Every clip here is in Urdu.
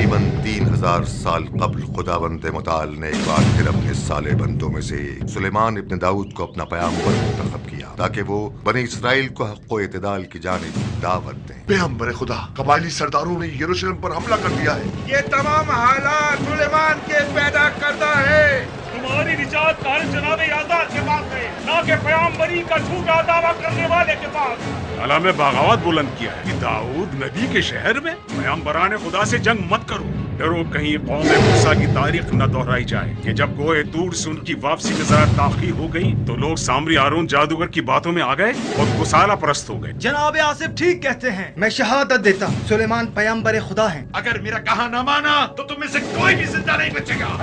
تقریباً 3000 سال قبل خداوند متعال نے ایک بار پھر اپنے صالح بندوں میں سے سلیمان ابن داؤد کو اپنا پیغمبر منتخب کیا تاکہ وہ بنی اسرائیل کو حق و اعتدال کی جانب دعوت دیں۔ پیغمبر خدا، قبائلی سرداروں نے یروشلم پر حملہ کر دیا ہے۔ یہ تمام حالات سلیمان کے پیدا کردہ ہے۔ تمہاری نجات کا حل جناب یزدان کے پاس ہے، نہ کہ پیغمبری کا جھوٹا دعویٰ کرنے والے کے پاس۔ اللہ میں بغاوت بلند کیا ہے کہ داؤد نبی کے شہر میں پیغمبران خدا سے جنگ مت کرو، ڈرو کہیں قوم موسیٰ کی تاریخ نہ دہرائی جائے کہ جب کوہ طور سے ان کی واپسی میں ذرا تاخیر ہو گئی تو لوگ سامری ہارون جادوگر کی باتوں میں آ گئے اور گسالہ پرست ہو گئے۔ جناب آصف ٹھیک کہتے ہیں، میں شہادت دیتا ہوں سلیمان پیغمبر خدا ہیں۔ اگر میرا کہا نہ مانا تو تم میں سے کوئی بھی زندہ نہیں بچے گا۔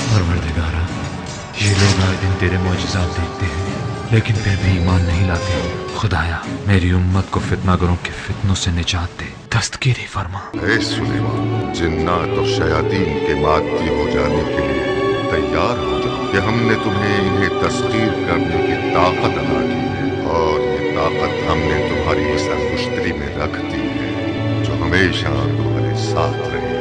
پروردگارا، یہ لوگ آئے دن تیرے معجزات دیکھتے ہیں لیکن پھر بھی ایمان نہیں لاتے۔ خدایا میری امت کو فتنہ گروں کے فتنوں سے نجات دے، دستگیری فرما۔ اے سلیمان، جنات اور شیاطین کے مادی ہو جانے کے لیے تیار ہو جاؤ کہ ہم نے تمہیں انہیں تسخیر کرنے کی طاقت عطا کی ہے، اور یہ طاقت ہم نے تمہاری سرخشتری میں رکھ دی ہے جو ہمیشہ تمہارے ساتھ رہے۔